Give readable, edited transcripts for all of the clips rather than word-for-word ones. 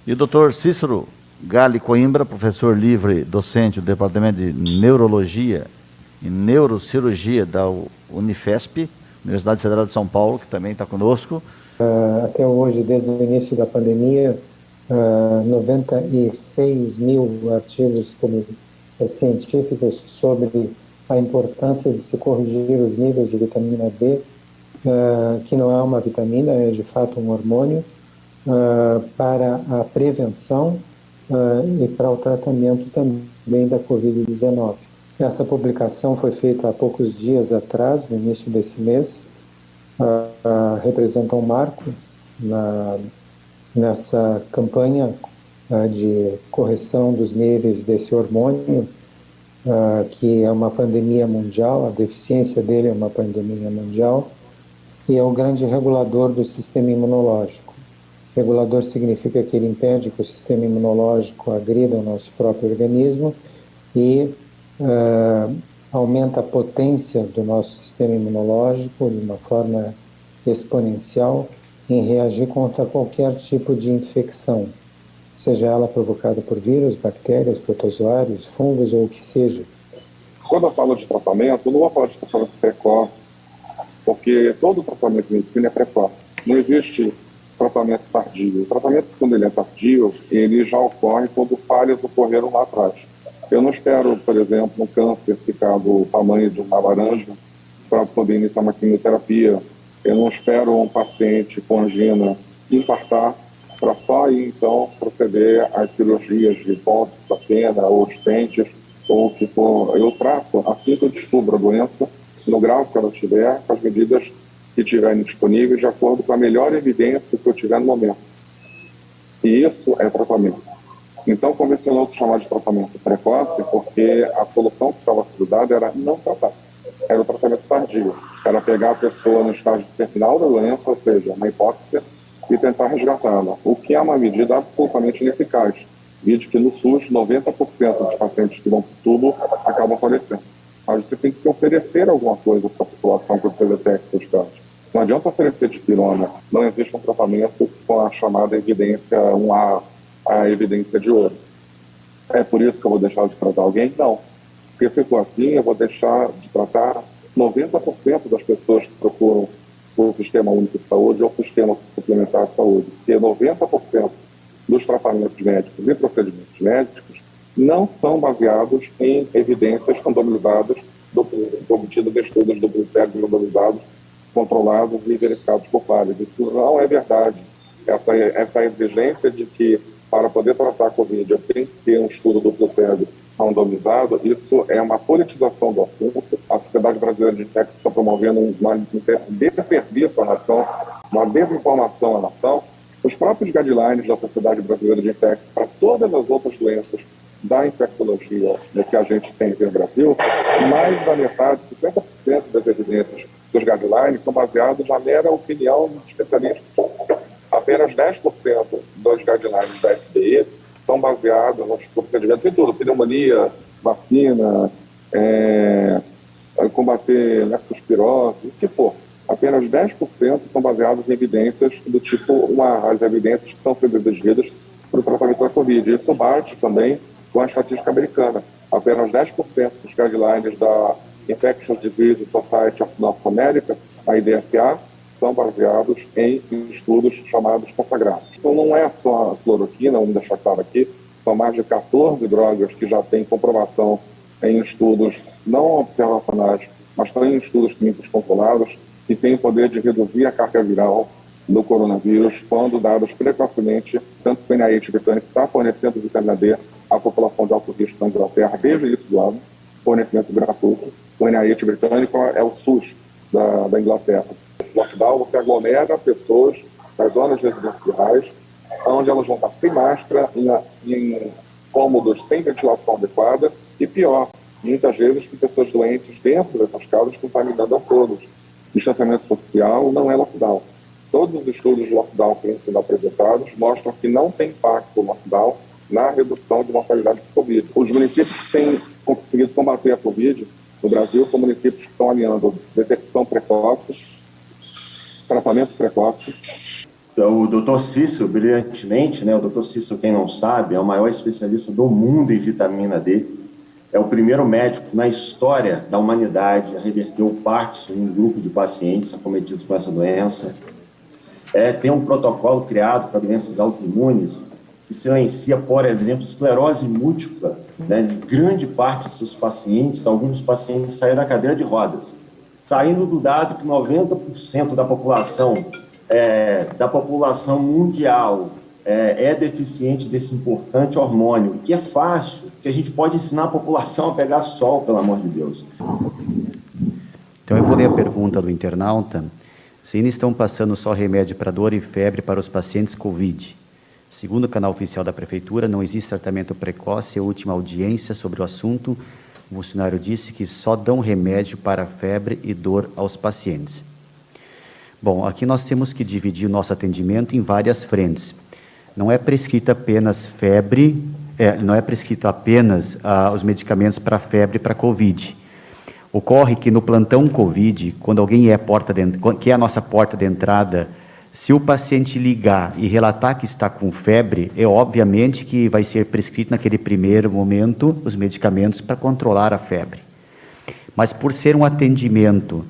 E o doutor Cícero Gali Coimbra, professor livre docente do Departamento de Neurologia e Neurocirurgia da Unifesp, Universidade Federal de São Paulo, que também está conosco. Até hoje, desde o início da pandemia, 96 mil artigos científicos sobre a importância de se corrigir os níveis de vitamina D, que não é uma vitamina, é de fato um hormônio, para a prevenção e para o tratamento também da Covid-19. Essa publicação foi feita há poucos dias atrás, no início desse mês, representa um marco nessa campanha de correção dos níveis desse hormônio, que é uma pandemia mundial, a deficiência dele é uma pandemia mundial, e é o grande regulador do sistema imunológico. Regulador significa que ele impede que o sistema imunológico agrida o nosso próprio organismo e aumenta a potência do nosso sistema imunológico de uma forma exponencial em reagir contra qualquer tipo de infecção, seja ela provocada por vírus, bactérias, protozoários, fungos ou o que seja. Quando eu falo de tratamento, eu não vou falar de tratamento precoce, porque todo tratamento de medicina é precoce. Não existe tratamento tardio. O tratamento, quando ele é tardio, ele já ocorre quando falhas ocorreram lá atrás. Eu não espero, por exemplo, um câncer ficar do tamanho de uma laranja para poder iniciar uma quimioterapia. Eu não espero um paciente com angina infartar para só aí, então, proceder às cirurgias de ponte, safena ou estentes, ou o que for. Eu trato, assim que eu descubro a doença, no grau que ela tiver, com as medidas que tiverem disponíveis, de acordo com a melhor evidência que eu tiver no momento. E isso é tratamento. Então, convencionou se chamar de tratamento precoce, porque a solução que estava sendo dada era não tratar. Era o tratamento tardio. Era pegar a pessoa no estágio terminal da doença, ou seja, uma hipóxia, e tentar resgatá-la. O que é uma medida absolutamente ineficaz. Vide que no SUS, 90% dos pacientes que vão para o tubo acabam falecendo. Mas você tem que oferecer alguma coisa para a população que você detecta os casos. Não adianta oferecer dipirona. Não existe um tratamento com a chamada evidência 1A, a evidência de ouro. É por isso que eu vou deixar de tratar alguém? Não. Porque se for assim, eu vou deixar de tratar 90% das pessoas que procuram o Sistema Único de Saúde ou o Sistema Suplementar de Saúde. Porque 90% dos tratamentos médicos e procedimentos médicos não são baseados em evidências randomizadas obtidas de estudos do cérebro randomizados, controlados e verificados por pares. Isso não é verdade. Essa exigência de que, para poder tratar a Covid, eu tenho que ter um estudo duplo cego randomizado, isso é uma politização do assunto. A Sociedade Brasileira de Infectos está promovendo um desserviço à nação, uma desinformação à nação. Os próprios guidelines da Sociedade Brasileira de Infectos para todas as outras doenças da infectologia que a gente tem aqui no Brasil, mais da metade, 50% das evidências dos guidelines são baseadas na mera opinião dos especialistas. Apenas 10% dos guidelines da SBE são baseados nos procedimentos em tudo, pneumonia, vacina, combater leptospirose, o que for. Apenas 10% são baseados em evidências do tipo, as evidências que estão sendo exigidas para o tratamento da Covid. Isso bate também com a estatística americana. Apenas 10% dos guidelines da Infectious Disease Society of North America, a IDSA, são baseados em estudos chamados consagrados. Isso não é só a cloroquina, vamos deixar claro aqui, são mais de 14 drogas que já têm comprovação em estudos não observacionais, mas também em estudos clínicos controlados, que têm o poder de reduzir a carga viral do coronavírus quando dados precocemente, tanto que o NIH britânico está fornecendo vitamina D à população de alto risco na Inglaterra desde o início do ano, fornecimento gratuito. O NIH britânico é o SUS da Inglaterra. No lockdown, você aglomera pessoas nas zonas residenciais, onde elas vão estar sem máscara, em cômodos sem ventilação adequada, e pior, muitas vezes com pessoas doentes dentro dessas casas, contaminando a todos. Distanciamento social não é lockdown. Todos os estudos de lockdown que têm sido apresentados mostram que não tem impacto o lockdown na redução de mortalidade por Covid. Os municípios que têm conseguido combater a Covid no Brasil são municípios que estão alinhando detecção precoce, tratamento precoce, o Dr. Cícero, brilhantemente, né? O Dr. Cícero, quem não sabe, é o maior especialista do mundo em vitamina D. É o primeiro médico na história da humanidade a reverter o Parkinson em um grupo de pacientes acometidos com essa doença. Tem um protocolo criado para doenças autoimunes que silencia, por exemplo, esclerose múltipla, né, de grande parte dos seus pacientes. Alguns pacientes saíram da cadeira de rodas, saindo do dado que 90% da população mundial é deficiente desse importante hormônio, que é fácil, que a gente pode ensinar a população a pegar sol, pelo amor de Deus. Então eu vou ler a pergunta do internauta. Se ainda estão passando só remédio para dor e febre para os pacientes Covid. Segundo o canal oficial da Prefeitura, não existe tratamento precoce. A última audiência sobre o assunto, o funcionário disse que só dão remédio para febre e dor aos pacientes. Bom, aqui nós temos que dividir o nosso atendimento em várias frentes. Não é prescrito apenas febre, não é prescrito apenas os medicamentos para febre e para Covid. Ocorre que no plantão Covid, quando alguém que é a nossa porta de entrada, se o paciente ligar e relatar que está com febre, obviamente que vai ser prescrito naquele primeiro momento os medicamentos para controlar a febre. Mas por ser um atendimento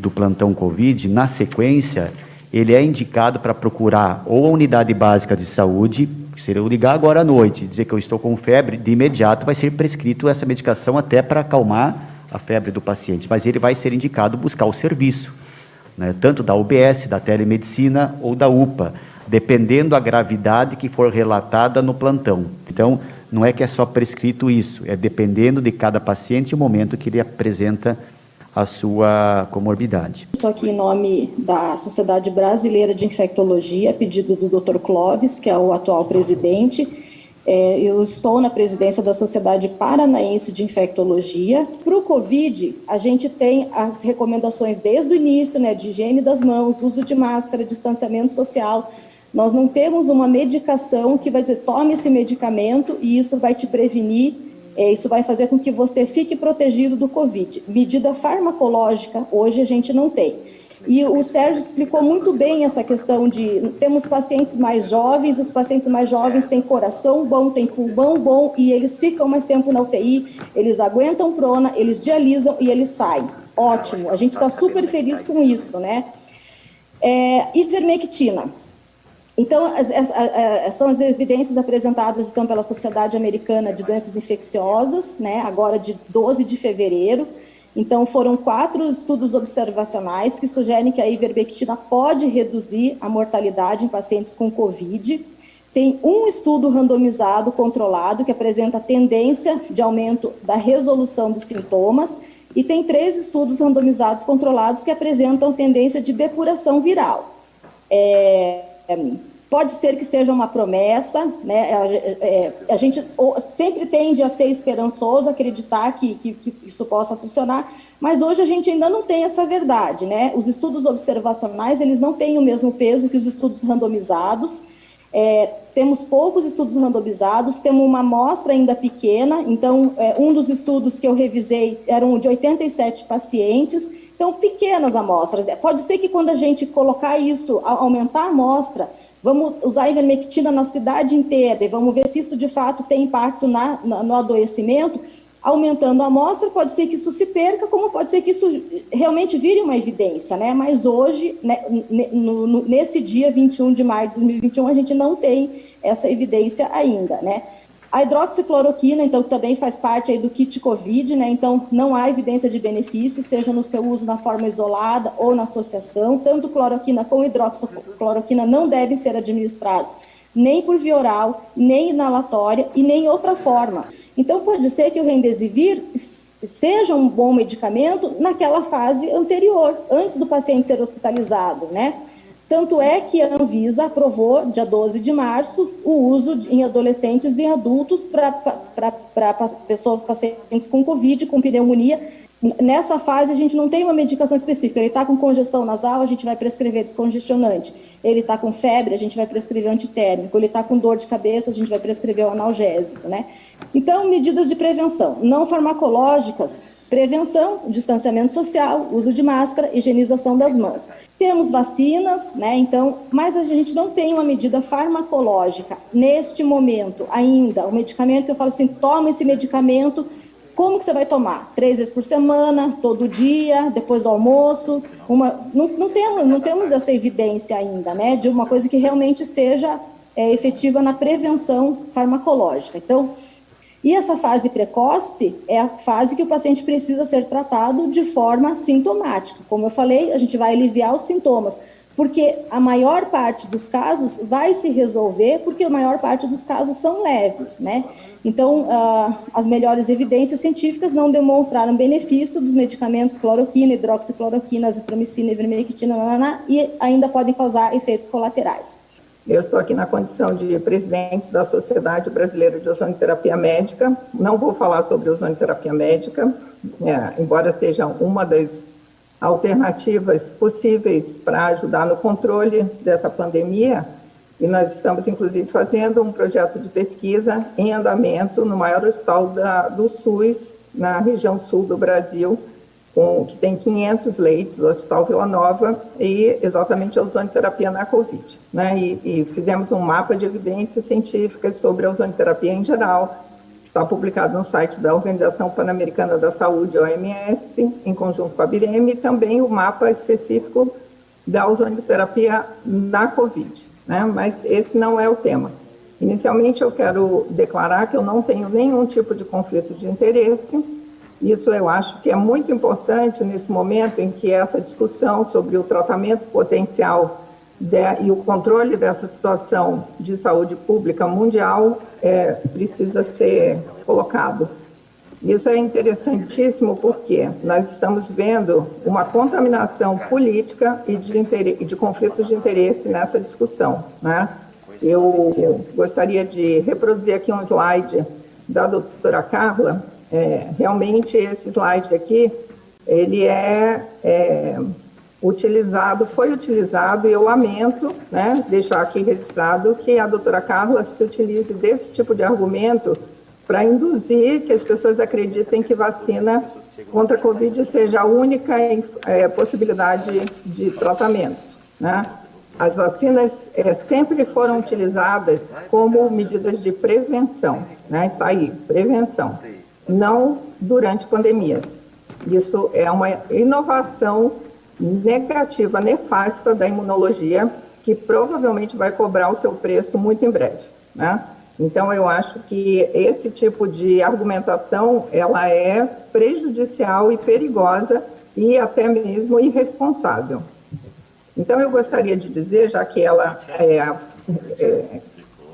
do plantão Covid, na sequência, ele é indicado para procurar ou a unidade básica de saúde, se eu ligar agora à noite, dizer que eu estou com febre, de imediato vai ser prescrito essa medicação até para acalmar a febre do paciente, mas ele vai ser indicado buscar o serviço, né, tanto da UBS, da telemedicina ou da UPA, dependendo da gravidade que for relatada no plantão. Então, não é que é só prescrito isso, é dependendo de cada paciente e o momento que ele apresenta a sua comorbidade. Estou aqui em nome da Sociedade Brasileira de Infectologia, a pedido do Dr. Clóvis, que é o atual presidente. Eu estou na presidência da Sociedade Paranaense de Infectologia. Para o Covid, a gente tem as recomendações desde o início, né, de higiene das mãos, uso de máscara, distanciamento social. Nós não temos uma medicação que vai dizer, tome esse medicamento e isso vai te prevenir, isso vai fazer com que você fique protegido do Covid. Medida farmacológica, hoje a gente não tem. E o Sérgio explicou muito bem essa questão de, temos pacientes mais jovens, os pacientes mais jovens têm coração bom, têm pulmão bom, e eles ficam mais tempo na UTI, eles aguentam prona, eles dialisam e eles saem. Ótimo, a gente está super feliz com isso, né? Ivermectina. Então, são as evidências apresentadas então, pela Sociedade Americana de Doenças Infecciosas, né, agora de 12 de fevereiro. Então, foram 4 estudos observacionais que sugerem que a ivermectina pode reduzir a mortalidade em pacientes com Covid. Tem um estudo randomizado controlado que apresenta tendência de aumento da resolução dos sintomas e tem 3 estudos randomizados controlados que apresentam tendência de depuração viral. Pode ser que seja uma promessa, né? A gente sempre tende a ser esperançoso, acreditar que isso possa funcionar, mas hoje a gente ainda não tem essa verdade, né? Os estudos observacionais, eles não têm o mesmo peso que os estudos randomizados. Temos poucos estudos randomizados, temos uma amostra ainda pequena, então um dos estudos que eu revisei eram de 87 pacientes, então pequenas amostras. Pode ser que quando a gente colocar isso, aumentar a amostra, vamos usar a ivermectina na cidade inteira e vamos ver se isso de fato tem impacto no adoecimento. Aumentando a amostra, pode ser que isso se perca, como pode ser que isso realmente vire uma evidência, né? Mas hoje, né, nesse dia 21 de maio de 2021, a gente não tem essa evidência ainda, né? A hidroxicloroquina, então, também faz parte aí do kit COVID, né? Então, não há evidência de benefício, seja no seu uso na forma isolada ou na associação. Tanto cloroquina como hidroxicloroquina não devem ser administrados nem por via oral, nem inalatória e nem outra forma. Então, pode ser que o Remdesivir seja um bom medicamento naquela fase anterior, antes do paciente ser hospitalizado, né? Tanto é que a Anvisa aprovou, dia 12 de março, o uso em adolescentes e adultos para pacientes com Covid, com pneumonia. Nessa fase, a gente não tem uma medicação específica. Ele está com congestão nasal, a gente vai prescrever descongestionante. Ele está com febre, a gente vai prescrever antitérmico. Ele está com dor de cabeça, a gente vai prescrever o analgésico, né? Então, medidas de prevenção não farmacológicas Prevenção, distanciamento social, uso de máscara, higienização das mãos. Temos vacinas, né? Então, mas a gente não tem uma medida farmacológica neste momento ainda. O medicamento, eu falo assim, toma esse medicamento, como que você vai tomar? 3 vezes por semana, todo dia, depois do almoço? Não temos essa evidência ainda, né? De uma coisa que realmente seja efetiva na prevenção farmacológica. Então, e essa fase precoce é a fase que o paciente precisa ser tratado de forma sintomática. Como eu falei, a gente vai aliviar os sintomas, porque a maior parte dos casos vai se resolver, porque a maior parte dos casos são leves, né? Então, as melhores evidências científicas não demonstraram benefício dos medicamentos cloroquina, hidroxicloroquina, azitromicina, ivermectina, e ainda podem causar efeitos colaterais. Eu estou aqui na condição de presidente da Sociedade Brasileira de Ozonoterapia Médica. Não vou falar sobre ozonoterapia médica, embora seja uma das alternativas possíveis para ajudar no controle dessa pandemia. E nós estamos, inclusive, fazendo um projeto de pesquisa em andamento no maior hospital do SUS, na região sul do Brasil, que tem 500 leitos, o Hospital Vila Nova, e exatamente a ozonoterapia na Covid. Né? E fizemos um mapa de evidências científicas sobre a ozonoterapia em geral, que está publicado no site da Organização Pan-Americana da Saúde, OMS, em conjunto com a BIREM, e também o mapa específico da ozonoterapia na Covid. Né? Mas esse não é o tema. Inicialmente, eu quero declarar que eu não tenho nenhum tipo de conflito de interesse. Isso eu acho que é muito importante nesse momento em que essa discussão sobre o tratamento potencial e o controle dessa situação de saúde pública mundial precisa ser colocado. Isso é interessantíssimo porque nós estamos vendo uma contaminação política e de conflitos de interesse nessa discussão. Né? Eu gostaria de reproduzir aqui um slide da doutora Carla. Realmente esse slide aqui, ele foi utilizado, e eu lamento, né, deixar aqui registrado que a doutora Carla se utilize desse tipo de argumento para induzir que as pessoas acreditem que vacina contra a Covid seja a única possibilidade de tratamento. Né? As vacinas sempre foram utilizadas como medidas de prevenção, né? Está aí, prevenção. Não durante pandemias. Isso é uma inovação negativa, nefasta da imunologia, que provavelmente vai cobrar o seu preço muito em breve. Né? Então, eu acho que esse tipo de argumentação, ela é prejudicial e perigosa e até mesmo irresponsável. Então, eu gostaria de dizer, já que ela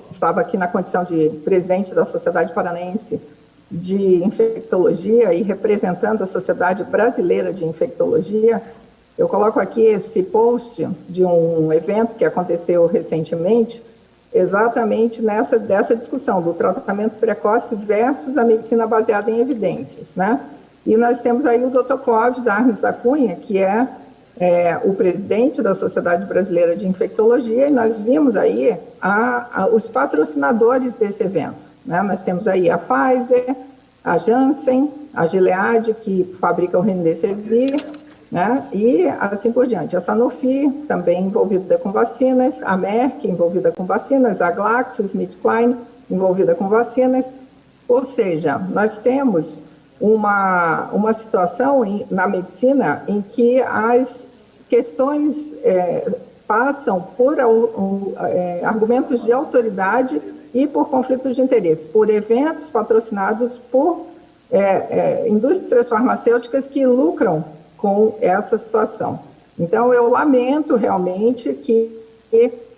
estava aqui na condição de presidente da Sociedade Paranaense de Infectologia e representando a Sociedade Brasileira de Infectologia, eu coloco aqui esse post de um evento que aconteceu recentemente, exatamente dessa discussão do tratamento precoce versus a medicina baseada em evidências. Né? E nós temos aí o Dr. Clóvis Arnes da Cunha, que é o presidente da Sociedade Brasileira de Infectologia, e nós vimos aí os patrocinadores desse evento. Né? Nós temos aí a Pfizer, a Janssen, a Gilead, que fabrica o Remdesivir, né? E assim por diante. A Sanofi, também envolvida com vacinas, a Merck, envolvida com vacinas, a GlaxoSmithKline, envolvida com vacinas. Ou seja, nós temos uma situação na medicina em que as questões passam por argumentos de autoridade e por conflitos de interesse, por eventos patrocinados por indústrias farmacêuticas que lucram com essa situação. Então, eu lamento realmente que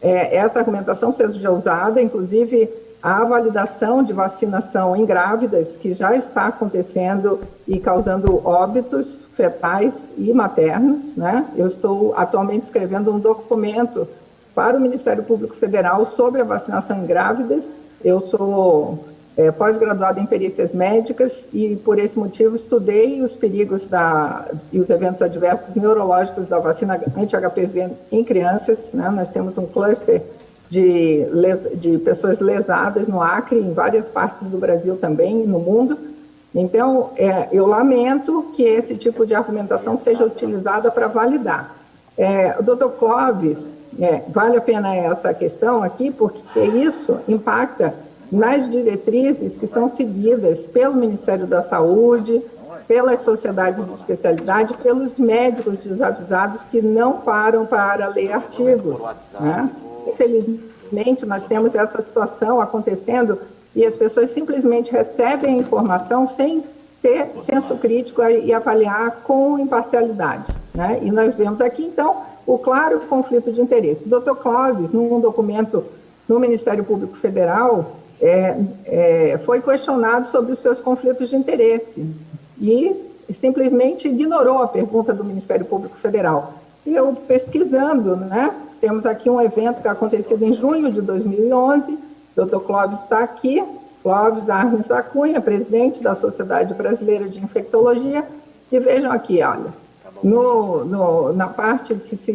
essa argumentação seja usada, inclusive a validação de vacinação em grávidas, que já está acontecendo e causando óbitos fetais e maternos. Né? Eu estou atualmente escrevendo um documento para o Ministério Público Federal sobre a vacinação em grávidas. Eu sou pós-graduada em perícias médicas e, por esse motivo, estudei os perigos e os eventos adversos neurológicos da vacina anti-HPV em crianças. Né? Nós temos um cluster de pessoas lesadas no Acre, em várias partes do Brasil também, no mundo. Então, eu lamento que esse tipo de argumentação seja utilizada para validar. O doutor Clóvis, vale a pena essa questão aqui, porque isso impacta nas diretrizes que são seguidas pelo Ministério da Saúde, pelas sociedades de especialidade, pelos médicos desavisados que não param para ler artigos, né? Infelizmente, nós temos essa situação acontecendo e as pessoas simplesmente recebem a informação sem ter senso crítico e avaliar com imparcialidade, né? E nós vemos aqui, então, o claro conflito de interesse. Dr. Clóvis, num documento no Ministério Público Federal, foi questionado sobre os seus conflitos de interesse e simplesmente ignorou a pergunta do Ministério Público Federal. E eu pesquisando, né, temos aqui um evento que é acontecido em junho de 2011, o Dr. Clóvis está aqui, Clóvis Arnes da Cunha, presidente da Sociedade Brasileira de Infectologia, e vejam aqui, olha, na parte que se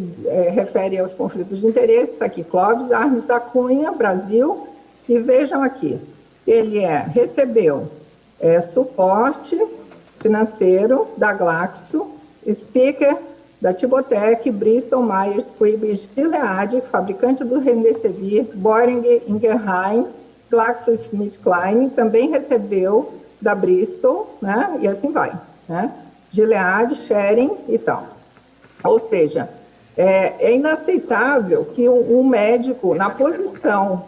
refere aos conflitos de interesse, está aqui Clóvis Arnes da Cunha, Brasil, e vejam aqui, ele recebeu suporte financeiro da Glaxo, speaker da Tibotec, Bristol Myers Squibb, Gilead, fabricante do Remdesivir, Boehringer Ingelheim, GlaxoSmithKline, também recebeu da Bristol, né? E assim vai, né? Gilead, Schering e tal. Ou seja, é inaceitável que um médico, na posição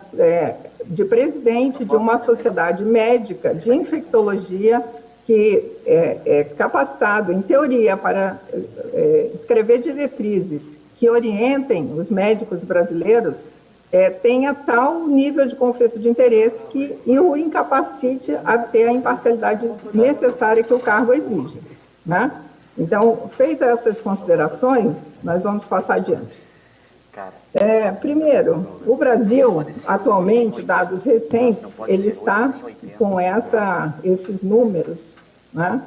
de presidente de uma sociedade médica de infectologia, que é capacitado, em teoria, para escrever diretrizes que orientem os médicos brasileiros, tenha tal nível de conflito de interesse que o incapacite a ter a imparcialidade necessária que o cargo exige, né? Então, feitas essas considerações, nós vamos passar adiante. Primeiro, o Brasil, atualmente, dados recentes, ele está com esses números, né?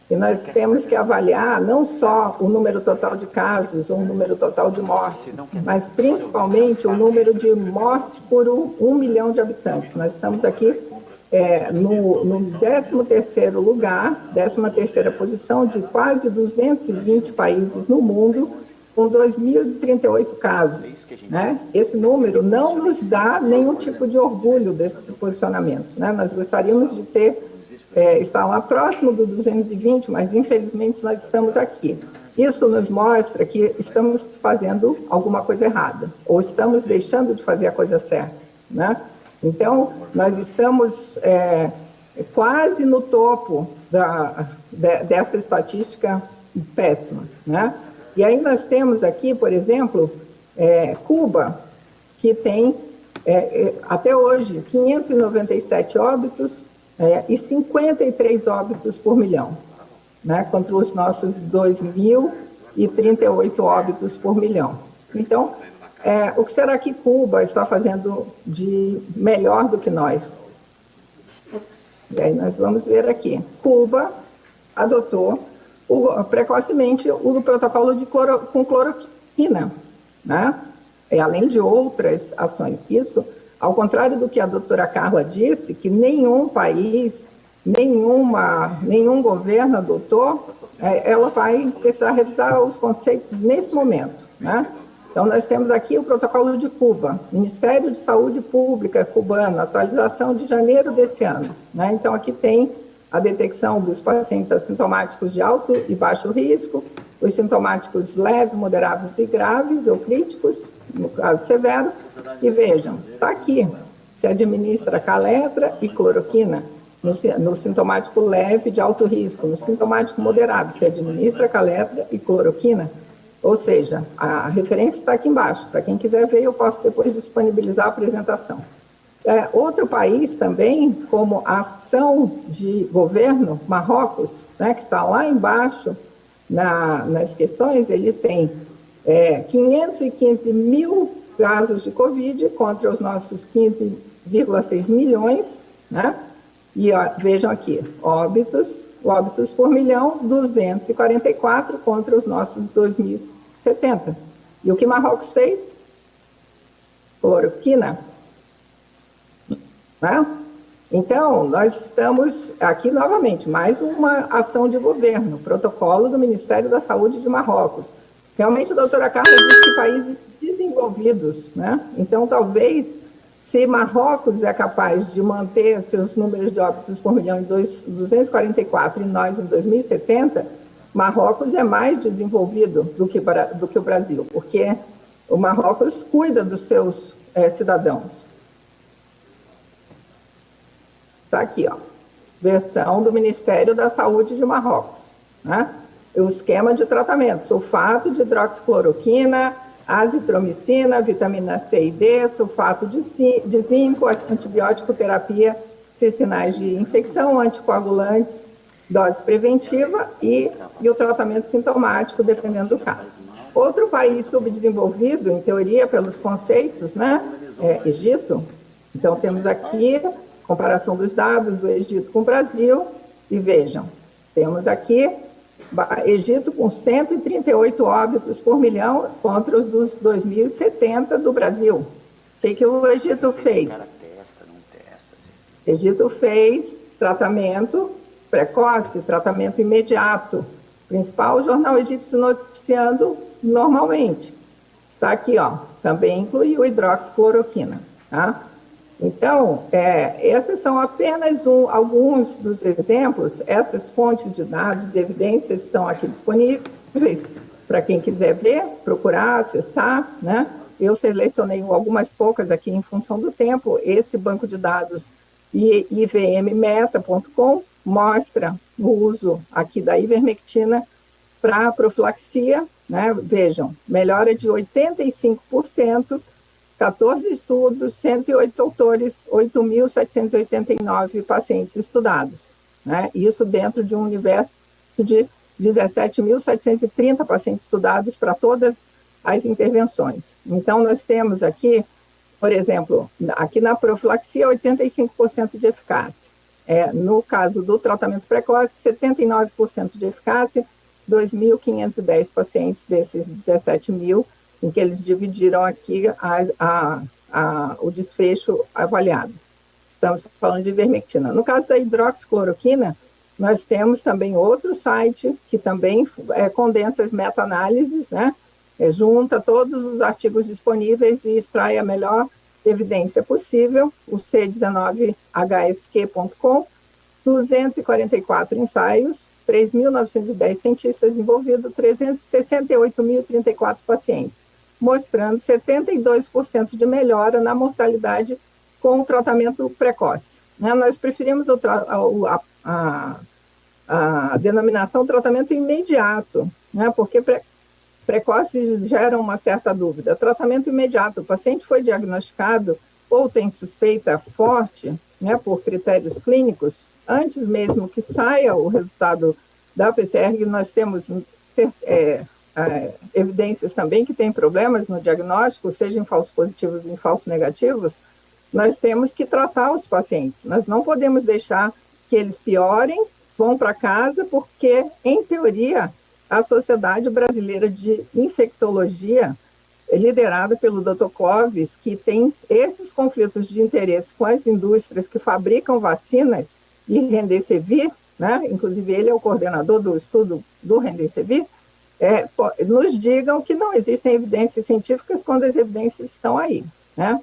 E nós temos que avaliar não só o número total de casos ou o número total de mortes, mas principalmente o número de mortes por 1 milhão de habitantes. Nós estamos aqui no 13º lugar, 13ª posição de quase 220 países no mundo, com 2.038 casos, né? Esse número não nos dá nenhum tipo de orgulho desse posicionamento, né? Nós gostaríamos de estar lá próximo do 220, mas infelizmente nós estamos aqui. Isso nos mostra que estamos fazendo alguma coisa errada, ou estamos deixando de fazer a coisa certa, né? Então, nós estamos quase no topo dessa estatística péssima, né? E aí nós temos aqui, por exemplo, Cuba, que tem, até hoje, 597 óbitos e 53 óbitos por milhão, né, contra os nossos 2.038 óbitos por milhão. Então, o que será que Cuba está fazendo de melhor do que nós? E aí nós vamos ver aqui. Cuba adotou precocemente o protocolo com cloroquina, né? Além de outras ações. Isso, ao contrário do que a doutora Carla disse, que nenhum país, nenhum governo adotou, ela vai precisar revisar os conceitos nesse momento, né? Então, nós temos aqui o protocolo de Cuba, Ministério de Saúde Pública cubano, atualização de janeiro desse ano, né? Então, aqui tem a detecção dos pacientes assintomáticos de alto e baixo risco, os sintomáticos leves, moderados e graves ou críticos, no caso severo, e vejam, está aqui, se administra caletra e cloroquina, no sintomático leve de alto risco, no sintomático moderado, se administra caletra e cloroquina, ou seja, a referência está aqui embaixo, para quem quiser ver, eu posso depois disponibilizar a apresentação. Outro país também, como a ação de governo, Marrocos, né, que está lá embaixo nas questões, ele tem 515 mil casos de Covid contra os nossos 15,6 milhões, né? E vejam aqui, óbitos por milhão, 244 contra os nossos 2.070. E o que Marrocos fez? Cloroquina. Né? Então, nós estamos aqui novamente, mais uma ação de governo, protocolo do Ministério da Saúde de Marrocos. Realmente, a doutora Carla disse que países desenvolvidos, né? Então, talvez, se Marrocos é capaz de manter seus números de óbitos por milhão em 244 e nós em 2070, Marrocos é mais desenvolvido do que o Brasil, porque o Marrocos cuida dos seus cidadãos. Está aqui, ó, versão do Ministério da Saúde de Marrocos, né? O esquema de tratamento: sulfato de hidroxicloroquina, azitromicina, vitamina C e D, sulfato de zinco, antibiótico terapia, se sinais de infecção, anticoagulantes, dose preventiva e o tratamento sintomático, dependendo do caso. Outro país subdesenvolvido, em teoria, pelos conceitos, né, Egito. Então, temos aqui comparação dos dados do Egito com o Brasil, e vejam, temos aqui Egito com 138 óbitos por milhão contra os dos 2070 do Brasil. O que o Egito fez? Egito fez tratamento precoce, tratamento imediato. Principal jornal egípcio noticiando normalmente. Está aqui, ó, também incluiu hidroxicloroquina, tá? Então, esses são apenas alguns dos exemplos. Essas fontes de dados e evidências estão aqui disponíveis para quem quiser ver, procurar, acessar, né? Eu selecionei algumas poucas aqui em função do tempo. Esse banco de dados ivmmeta.com mostra o uso aqui da ivermectina para profilaxia, né? Vejam, melhora de 85%, 14 estudos, 108 autores, 8.789 pacientes estudados, né? Isso dentro de um universo de 17.730 pacientes estudados para todas as intervenções. Então, nós temos aqui, por exemplo, aqui na profilaxia, 85% de eficácia. No caso do tratamento precoce, 79% de eficácia, 2.510 pacientes desses 17.000, em que eles dividiram aqui o desfecho avaliado. Estamos falando de ivermectina. No caso da hidroxicloroquina, nós temos também outro site que também condensa as meta-análises, né? Junta todos os artigos disponíveis e extrai a melhor evidência possível, o C19HSQ.com, 244 ensaios, 3.910 cientistas envolvidos, 368.034 pacientes, mostrando 72% de melhora na mortalidade com o tratamento precoce. Nós preferimos a denominação tratamento imediato, né, porque precoce gera uma certa dúvida. Tratamento imediato: o paciente foi diagnosticado ou tem suspeita forte, né, por critérios clínicos, antes mesmo que saia o resultado da PCR, nós temos evidências também que tem problemas no diagnóstico, seja em falsos positivos ou em falsos negativos, nós temos que tratar os pacientes. Nós não podemos deixar que eles piorem, vão para casa, porque, em teoria, a Sociedade Brasileira de Infectologia, liderada pelo Dr. Clóvis, que tem esses conflitos de interesse com as indústrias que fabricam vacinas e Remdesivir, né? Inclusive ele é o coordenador do estudo do Remdesivir, nos digam que não existem evidências científicas quando as evidências estão aí, né?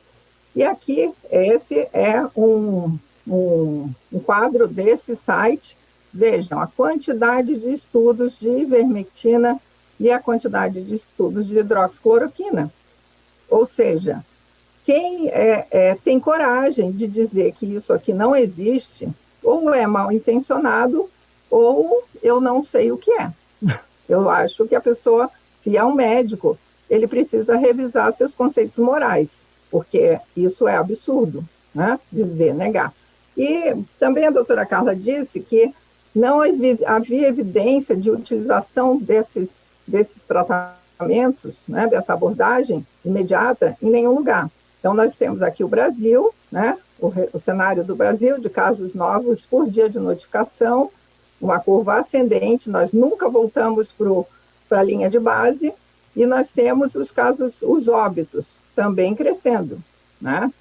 E aqui, esse é um quadro desse site. Vejam a quantidade de estudos de ivermectina e a quantidade de estudos de hidroxicloroquina. Ou seja, quem tem coragem de dizer que isso aqui não existe, ou é mal intencionado, ou eu não sei o que é. Eu acho que a pessoa, se é um médico, ele precisa revisar seus conceitos morais, porque isso é absurdo, né? Dizer, negar. E também a doutora Carla disse que não havia evidência de utilização desses tratamentos, né, dessa abordagem imediata, em nenhum lugar. Então, nós temos aqui o Brasil, né, o cenário do Brasil, de casos novos por dia de notificação, uma curva ascendente, nós nunca voltamos para a linha de base, e nós temos os casos, os óbitos, também crescendo, né?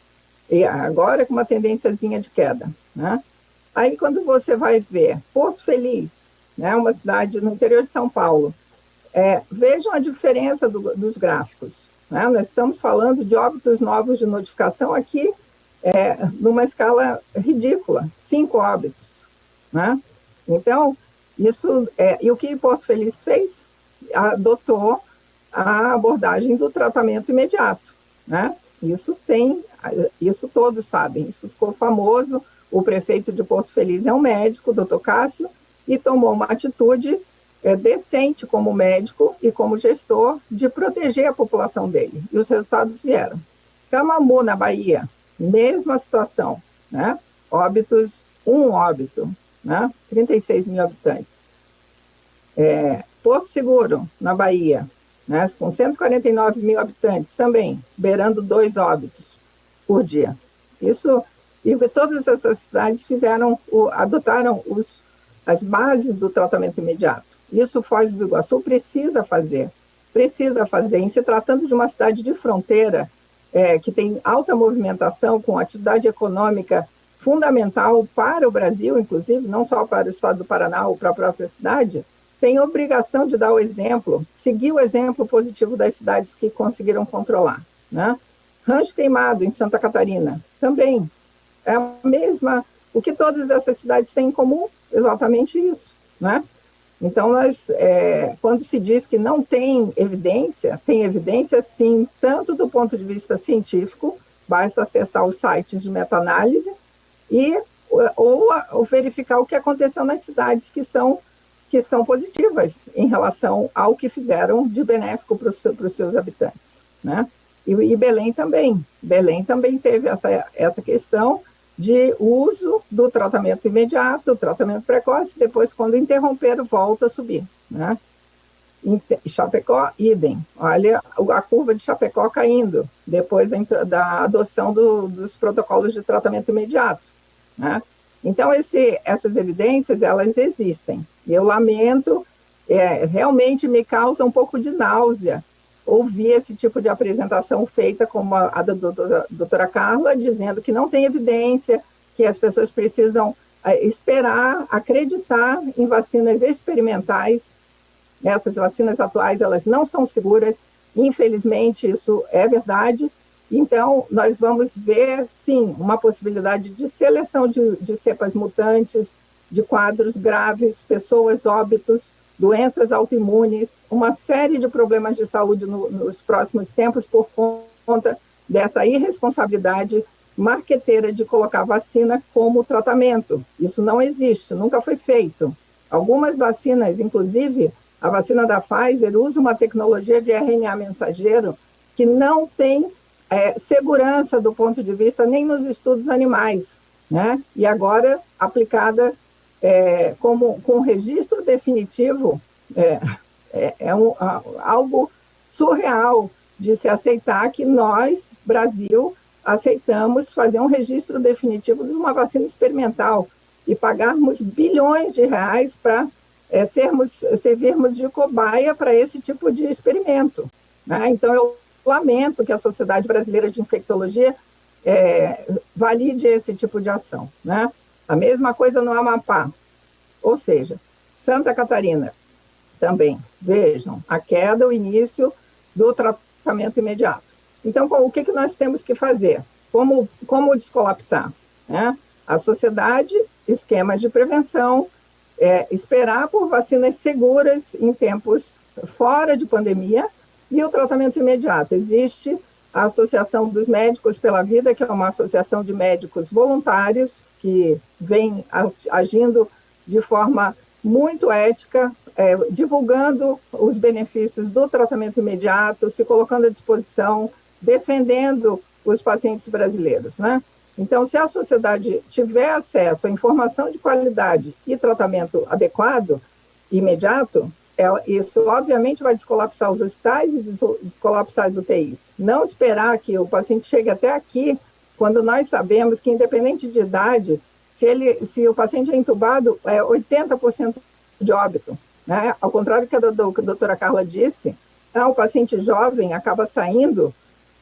e agora com uma tendênciazinha de queda, né? Aí, quando você vai ver Porto Feliz, né, uma cidade no interior de São Paulo, vejam a diferença dos gráficos, né? Nós estamos falando de óbitos novos de notificação aqui, numa escala ridícula, 5 óbitos, né? Então, isso, e o que Porto Feliz fez? Adotou a abordagem do tratamento imediato, né? Isso todos sabem, isso ficou famoso. O prefeito de Porto Feliz é um médico, o doutor Cássio, e tomou uma atitude decente como médico e como gestor de proteger a população dele, e os resultados vieram. Camamu, na Bahia, mesma situação, né? Óbitos, um óbito, né? 36 mil habitantes. Porto Seguro, na Bahia, né? Com 149 mil habitantes, também, beirando 2 óbitos por dia. Isso, e todas essas cidades adotaram as bases do tratamento imediato. Isso Foz do Iguaçu precisa fazer, em se tratando de uma cidade de fronteira, que tem alta movimentação, com atividade econômica fundamental para o Brasil, inclusive, não só para o estado do Paraná ou para a própria cidade, tem obrigação de dar o exemplo, seguir o exemplo positivo das cidades que conseguiram controlar, né? Rancho Queimado, em Santa Catarina, também é a mesma. O que todas essas cidades têm em comum? Exatamente isso, né? Então, quando se diz que não tem evidência sim, tanto do ponto de vista científico, basta acessar os sites de meta-análise ou verificar o que aconteceu nas cidades que são positivas em relação ao que fizeram de benéfico para os seus habitantes, né? E Belém também teve essa questão de uso do tratamento imediato, tratamento precoce, depois, quando interromper, volta a subir, né? Chapecó, idem. Olha a curva de Chapecó caindo, depois da adoção dos protocolos de tratamento imediato, né? Então, essas evidências, elas existem. Eu lamento, realmente me causa um pouco de náusea ouvir esse tipo de apresentação feita como a da doutora Carla, dizendo que não tem evidência, que as pessoas precisam esperar, acreditar em vacinas experimentais. Essas vacinas atuais, elas não são seguras, infelizmente isso é verdade. Então, nós vamos ver, sim, uma possibilidade de seleção de cepas mutantes, de quadros graves, pessoas óbitos, doenças autoimunes, uma série de problemas de saúde nos próximos tempos por conta dessa irresponsabilidade marqueteira de colocar vacina como tratamento. Isso não existe, nunca foi feito. Algumas vacinas, inclusive a vacina da Pfizer, usa uma tecnologia de RNA mensageiro que não tem segurança do ponto de vista nem nos estudos animais, né? E agora aplicada com registro definitivo, algo surreal de se aceitar que nós, Brasil, aceitamos fazer um registro definitivo de uma vacina experimental e pagarmos bilhões de reais para servirmos de cobaia para esse tipo de experimento, né? Então, eu lamento que a Sociedade Brasileira de Infectologia valide esse tipo de ação, né? A mesma coisa no Amapá, ou seja, Santa Catarina também. Vejam, a queda, o início do tratamento imediato. Então, o que nós temos que fazer? Como descolapsar, né? A sociedade, esquemas de prevenção, esperar por vacinas seguras em tempos fora de pandemia e o tratamento imediato. Existe a Associação dos Médicos pela Vida, que é uma associação de médicos voluntários que vem agindo de forma muito ética, divulgando os benefícios do tratamento imediato, se colocando à disposição, defendendo os pacientes brasileiros, né? Então, se a sociedade tiver acesso à informação de qualidade e tratamento adequado, imediato, isso obviamente vai descolapsar os hospitais e descolapsar as UTIs. Não esperar que o paciente chegue até aqui, quando nós sabemos que, independente de idade, se o paciente é entubado, 80% de óbito, né? Ao contrário do que a doutora Carla disse, o paciente jovem acaba saindo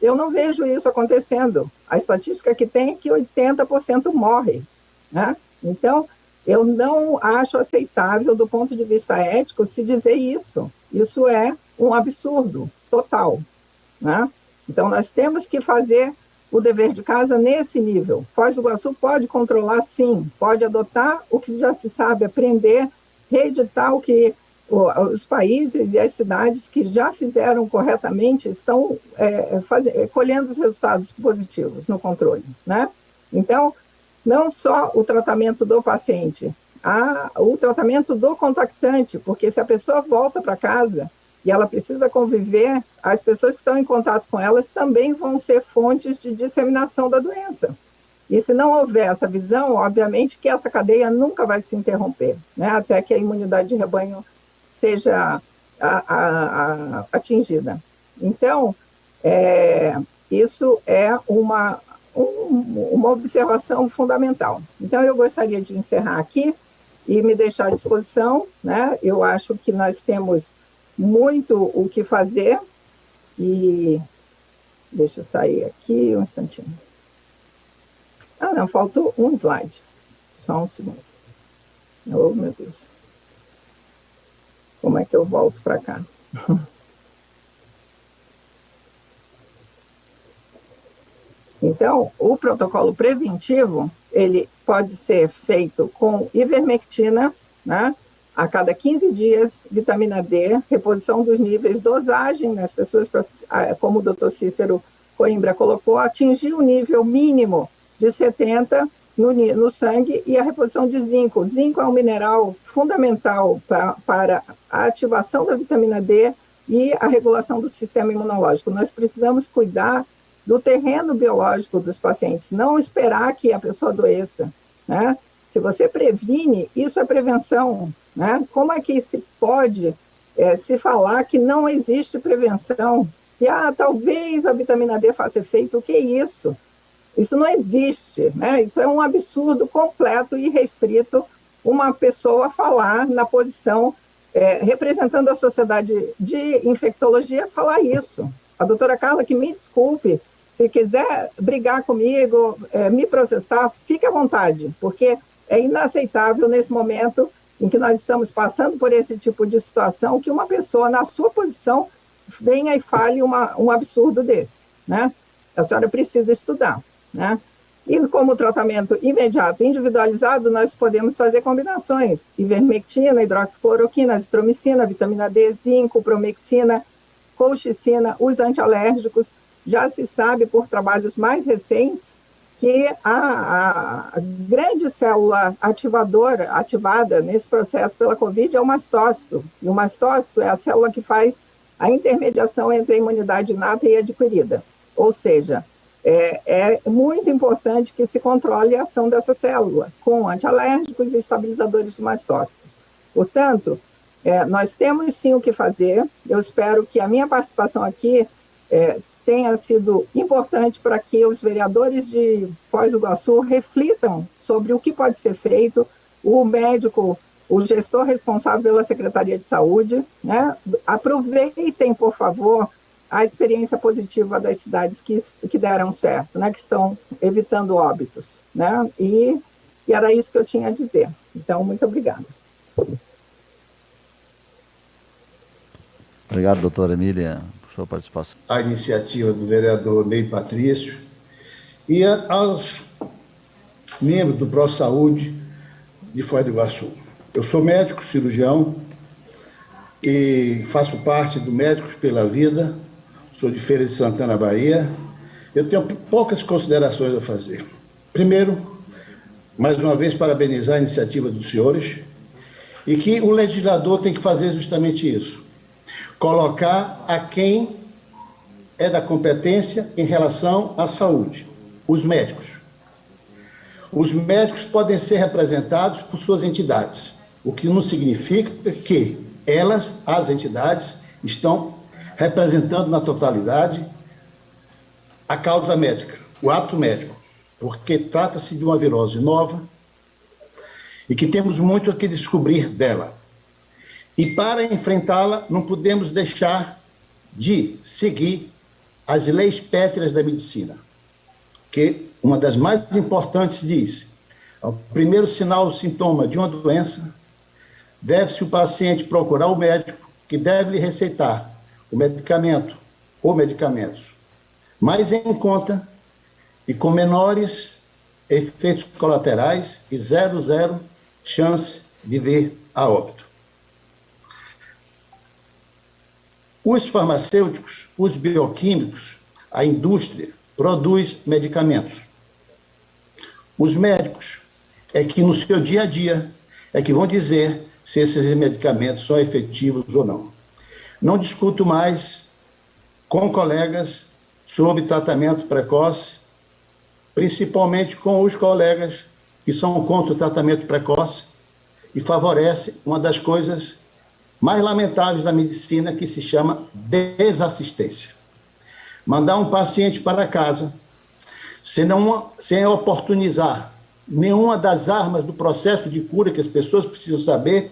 eu não vejo isso acontecendo. A estatística que tem é que 80% morre, né? Então, eu não acho aceitável, do ponto de vista ético, se dizer isso. Isso é um absurdo total, né? Então, nós temos que fazer o dever de casa nesse nível. Foz do Iguaçu pode controlar, sim, pode adotar o que já se sabe, aprender, reeditar o que os países e as cidades que já fizeram corretamente estão colhendo os resultados positivos no controle, né? Então, não só o tratamento do paciente, o tratamento do contactante, porque se a pessoa volta para casa e ela precisa conviver, as pessoas que estão em contato com elas também vão ser fontes de disseminação da doença. E se não houver essa visão, obviamente que essa cadeia nunca vai se interromper, né? Até que a imunidade de rebanho seja atingida. Então, isso é uma observação fundamental. Então, eu gostaria de encerrar aqui e me deixar à disposição, né? Eu acho que nós temos muito o que fazer e... Deixa eu sair aqui um instantinho. Ah, não, faltou um slide. Só um segundo. Oh, meu Deus. Como é que eu volto para cá? Então, o protocolo preventivo, ele pode ser feito com ivermectina, né? A cada 15 dias, vitamina D, reposição dos níveis, dosagem nas pessoas, como o doutor Cícero Coimbra colocou, atingir o nível mínimo de 70 no sangue e a reposição de zinco. Zinco é um mineral fundamental para a ativação da vitamina D e a regulação do sistema imunológico. Nós precisamos cuidar do terreno biológico dos pacientes, não esperar que a pessoa adoeça, né? Se você previne, isso é prevenção, né? Como é que se pode se falar que não existe prevenção? Que talvez a vitamina D faça efeito, o que é isso? Isso não existe, né? Isso é um absurdo completo e restrito uma pessoa falar na posição, representando a sociedade de infectologia, falar isso. A doutora Carla, que me desculpe, se quiser brigar comigo, me processar, fique à vontade, porque é inaceitável nesse momento em que nós estamos passando por esse tipo de situação que uma pessoa, na sua posição, venha e fale um absurdo desse, né? A senhora precisa estudar, né? E como tratamento imediato, individualizado, nós podemos fazer combinações: ivermectina, hidroxicloroquina, azitromicina, vitamina D, zinco, promexina, colchicina, os antialérgicos. Já se sabe por trabalhos mais recentes que a grande célula ativada nesse processo pela Covid é o mastócito. E o mastócito é a célula que faz a intermediação entre a imunidade inata e adquirida. Ou seja, é muito importante que se controle a ação dessa célula com antialérgicos e estabilizadores de mastócitos. Portanto, nós temos sim o que fazer. Eu espero que a minha participação aqui tenha sido importante para que os vereadores de Foz do Iguaçu reflitam sobre o que pode ser feito, o médico, o gestor responsável pela Secretaria de Saúde, né? Aproveitem, por favor, a experiência positiva das cidades que deram certo, né? Que estão evitando óbitos, né? E era isso que eu tinha a dizer. Então, muito obrigada. Obrigado, doutora Emília, por sua participação. A iniciativa do vereador Ney Patrício e aos membros do ProSaúde de Foz do Iguaçu. Eu sou médico, cirurgião, e faço parte do Médicos pela Vida, sou de Feira de Santana, Bahia. Eu tenho poucas considerações a fazer. Primeiro, mais uma vez, parabenizar a iniciativa dos senhores, e que o legislador tem que fazer justamente isso: colocar a quem é da competência em relação à saúde, os médicos. Os médicos podem ser representados por suas entidades, o que não significa que as entidades, estão representando na totalidade a causa médica, o ato médico, porque trata-se de uma virose nova e que temos muito a que descobrir dela. E para enfrentá-la, não podemos deixar de seguir as leis pétreas da medicina, que uma das mais importantes diz: ao primeiro sinal ou sintoma de uma doença, deve-se o paciente procurar o médico, que deve lhe receitar o medicamento ou medicamentos mais em conta e com menores efeitos colaterais e zero chance de vir a óbito. Os farmacêuticos, os bioquímicos, a indústria produz medicamentos. Os médicos é que no seu dia a dia é que vão dizer se esses medicamentos são efetivos ou não. Não discuto mais com colegas sobre tratamento precoce, principalmente com os colegas que são contra o tratamento precoce e favorece uma das coisas mais lamentáveis da medicina, que se chama desassistência. Mandar um paciente para casa sem oportunizar nenhuma das armas do processo de cura, que as pessoas precisam saber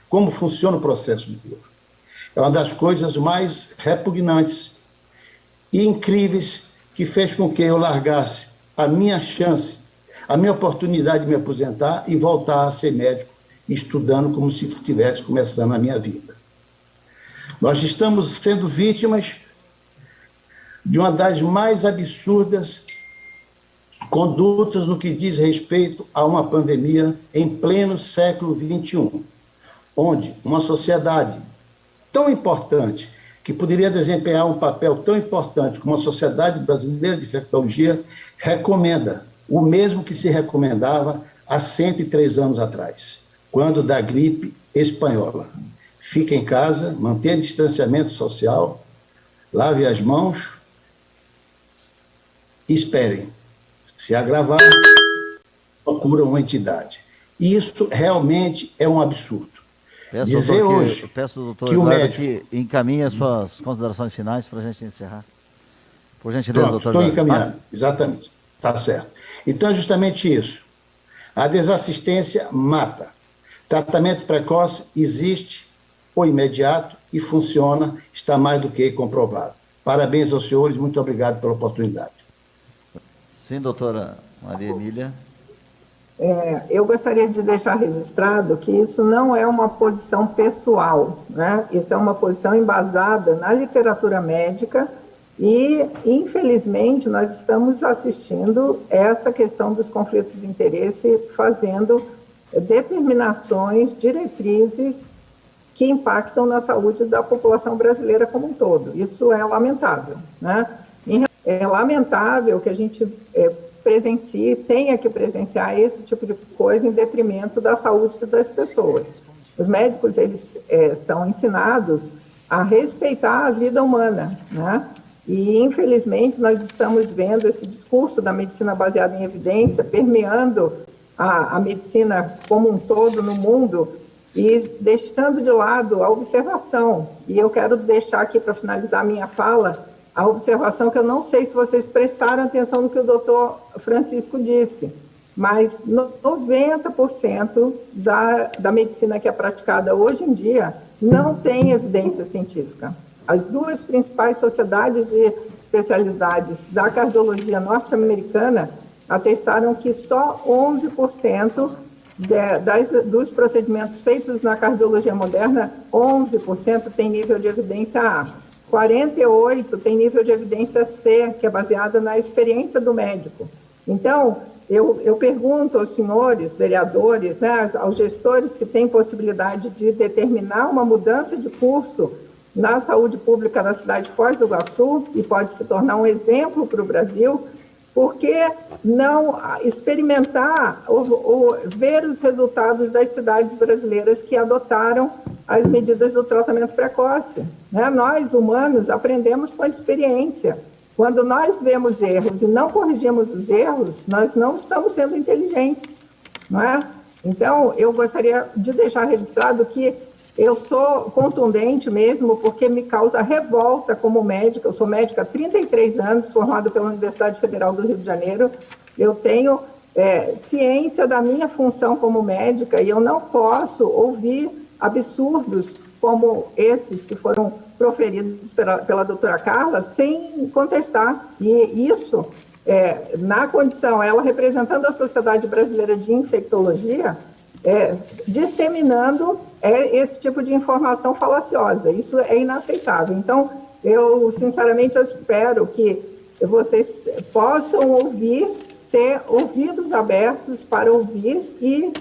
como funciona o processo de cura. É uma das coisas mais repugnantes e incríveis que fez com que eu largasse a minha chance, a minha oportunidade de me aposentar e voltar a ser médico, estudando como se estivesse começando a minha vida. Nós estamos sendo vítimas de uma das mais absurdas condutas no que diz respeito a uma pandemia em pleno século XXI, onde uma sociedade tão importante, que poderia desempenhar um papel tão importante como a Sociedade Brasileira de Infectologia, recomenda o mesmo que se recomendava há 103 anos atrás, quando da gripe espanhola. Fique em casa, mantenha distanciamento social, lave as mãos, esperem. Se agravar, procura uma entidade. Isso realmente é um absurdo. Dizer hoje peço, doutor, que o médico... que encaminhe as suas considerações finais para a gente encerrar. Por gentileza, Pronto, doutor. Estou encaminhando, exatamente. Está certo. Então é justamente isso. A desassistência mata. Tratamento precoce existe, o imediato, e funciona, está mais do que comprovado. Parabéns aos senhores, muito obrigado pela oportunidade. Sim, doutora Maria Emília. Eu gostaria de deixar registrado que isso não é uma posição pessoal, né? Isso é uma posição embasada na literatura médica e, infelizmente, nós estamos assistindo essa questão dos conflitos de interesse fazendo determinações, diretrizes que impactam na saúde da população brasileira como um todo. Isso é lamentável, né? É lamentável que a gente tenha que presenciar esse tipo de coisa em detrimento da saúde das pessoas. Os médicos, eles são ensinados a respeitar a vida humana, né? E, infelizmente, nós estamos vendo esse discurso da medicina baseada em evidência permeando a medicina como um todo no mundo e deixando de lado a observação. E eu quero deixar aqui, para finalizar a minha fala, a observação que eu não sei se vocês prestaram atenção no que o doutor Francisco disse, mas 90% da medicina que é praticada hoje em dia não tem evidência científica. As duas principais sociedades de especialidades da cardiologia norte-americana atestaram que só 11% dos procedimentos feitos na cardiologia moderna, 11% tem nível de evidência A. 48 tem nível de evidência C, que é baseada na experiência do médico. Então, eu pergunto aos senhores vereadores, né, aos gestores que têm possibilidade de determinar uma mudança de curso na saúde pública da cidade de Foz do Iguaçu, e pode se tornar um exemplo para o Brasil, por que não experimentar ou ver os resultados das cidades brasileiras que adotaram as medidas do tratamento precoce, né? Nós, humanos, aprendemos com a experiência. Quando nós vemos erros e não corrigimos os erros, nós não estamos sendo inteligentes, não é? Então, eu gostaria de deixar registrado que eu sou contundente mesmo, porque me causa revolta como médica. Eu sou médica há 33 anos, formada pela Universidade Federal do Rio de Janeiro. Eu tenho ciência da minha função como médica e eu não posso ouvir absurdos como esses que foram proferidos pela doutora Carla sem contestar. E isso, na condição, ela representando a Sociedade Brasileira de Infectologia, disseminando esse tipo de informação falaciosa. Isso é inaceitável. Então, eu, sinceramente, eu espero que vocês possam ter ouvidos abertos para ouvir e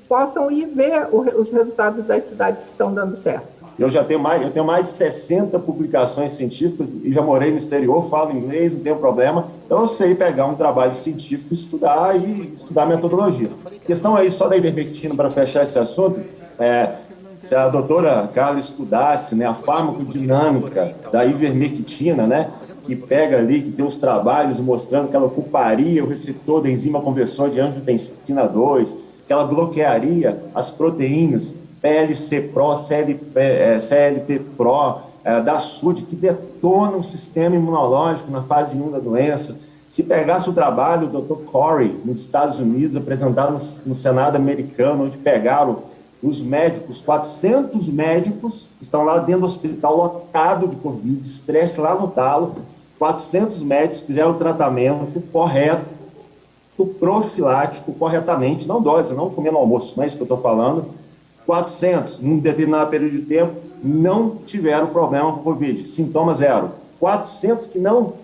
possam ir ver os resultados das cidades que estão dando certo. Eu tenho mais de 60 publicações científicas e já morei no exterior, falo inglês, não tenho problema. Então eu sei pegar um trabalho científico, estudar metodologia. A questão aí só da ivermectina, para fechar esse assunto, se a doutora Carla estudasse, né, a farmacodinâmica da ivermectina, né, que pega ali, que tem os trabalhos mostrando que ela ocuparia o receptor da enzima conversor de angiotensina 2, que ela bloquearia as proteínas PLC-PRO, CLP-PRO, da SUD, que detonam o sistema imunológico na fase 1 da doença. Se pegasse o trabalho do Dr. Corey, nos Estados Unidos, apresentado no Senado americano, onde pegaram os médicos, 400 médicos, que estão lá dentro do hospital lotado de Covid, estresse lá no talo, 400 médicos fizeram o tratamento correto, profilático, corretamente, não dose, não comer no almoço, não é isso que eu estou falando. 400, num determinado período de tempo, não tiveram problema com Covid, sintoma zero. 400 que não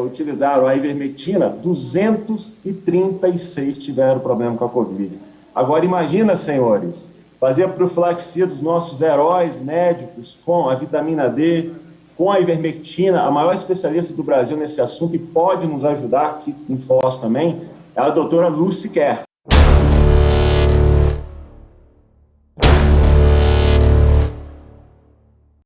utilizaram a ivermectina, 236 tiveram problema com a Covid. Agora, imagina, senhores, fazer a profilaxia dos nossos heróis médicos com a vitamina D, com a ivermectina, a maior especialista do Brasil nesse assunto e pode nos ajudar, aqui em Foz também, é a doutora Lucy Kerr.